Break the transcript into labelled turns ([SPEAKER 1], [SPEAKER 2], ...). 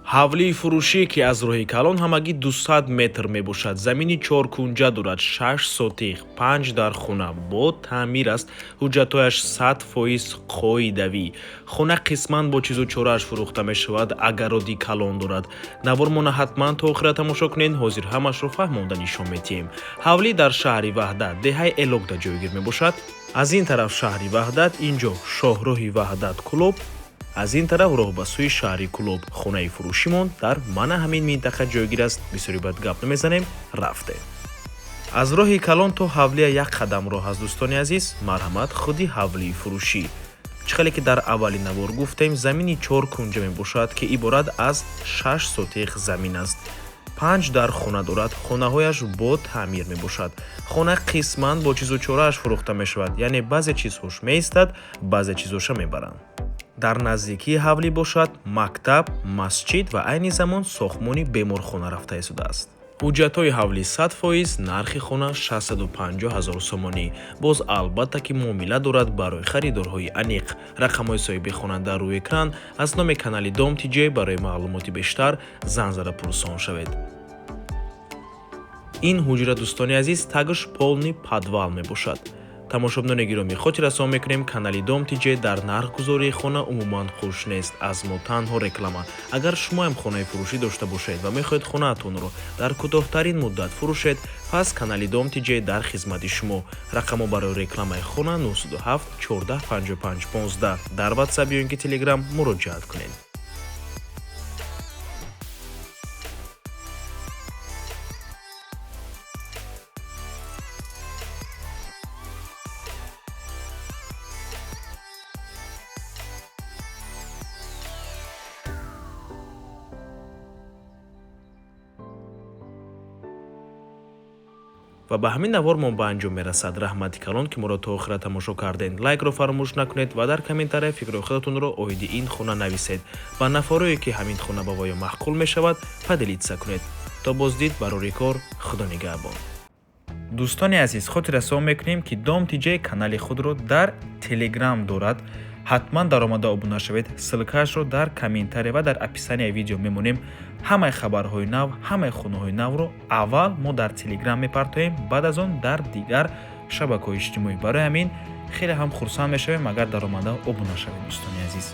[SPEAKER 1] ҳавлии фурӯшӣ ки аз роҳи калон ҳамагӣ 200 метр мебошад. Замини 4 кунҷа дорад, 6 сотиқ, 5 дар хона бо таъмир аст. ҳуҷҷатҳояш 100% қоидавӣ. хона қисман бо чизу чорааш фурӯхта мешавад агар роди калон дорад. навормона ҳатман то охира тамошо кунед. ҳозир ҳамашро фаҳмонда нишон медиҳем. ҳавлӣ дар шаҳри ваҳдат, деҳаи элокда ҷойгир мебошад. аз ин тараф шаҳри ваҳдат, инҷо шоҳроҳи ваҳдат Кулоб, аз ин тараф роҳ ба сӯи шаҳри Кулоб. хонаи фурӯшимон дар мана ҳамин минтақа ҷойгир аст. бисёри бад гап намезанем, рафтем. аз роҳи калон то ҳавлия як қадам роҳ аст. дӯстони азиз, марҳамат, худи ҳавлии фурӯшӣ. чиқале ки дар аввали навор гуфтем, замини 4 кунҷа мебошад ки иборат аз 6 сотиқ замин аст. 5 дар хона дорад. хонаҳояш бо таъмир мебошад. хона қисман бо чизу чорааш фурӯхта мешавад, яъне баъзе чизҳош меистад, баъзе чизҳоша мебаранд. дар наздикии ҳавлӣ бошад мактаб, масҷид ва айни замон сохтмони беморхона рафта истодааст. ҳуҷҷатҳои ҳавлӣ 100%, нархи хона 650 000 сомонӣ. боз албатта ки муомила дорад барои харидорҳои аниқ. рақамҳои соҳиби хона дар рӯи экран. аз номи канали Dom TJ барои маълумоти бештар зан зада пурсон шавед. ин ҳуҷра, дӯстони азиз, тагш полни подвал мебошад. тамошобинони гиромӣ, хотир расон мекунем канали Dom TJ дар нархгузории хона умуман хуш нест. аз мо танҳо реклама. агар шумоам хонаи фурӯшӣ дошта бошед ва мехоҳед хонаатонро дар кӯтоҳтарин муддат фурӯшед, пас канали Dom TJ дар хизмати шумо. рақамҳо барои рекламаи хона 927 14 55 15. дар WhatsApp ё ин ки Telegram муроҷиат кунед. ва ба ҳамин навор мо ба анҷом мерасад. раҳмати калон ки моро то охира тамошо кардед. лайкро фаромӯш накунед ва дар комментария фикрҳои худатонро оиди ин хона нависед. ба нафарое ки ҳамин хона ба воё маҳқул мешавад падилитса кунед. то боздид барори кор, худо нигаҳбон. дӯстони азиз, хотир расон мекунем ки Dom TJ канали худро дар Telegram дорад. ҳатман даромада обуна шавед. ссилкаашро дар комментария ва дар описанияи видео мемонем. ҳамаи хабарҳои нав, ҳамаи хонаҳои навро аввал мо дар Telegram мепартоем, баъд аз он дар дигар шабакаҳои иҷтимоӣ. барои ҳамин хеле ҳам хурсанд мешавем агар даромада обуна шавед. дӯстони азиз.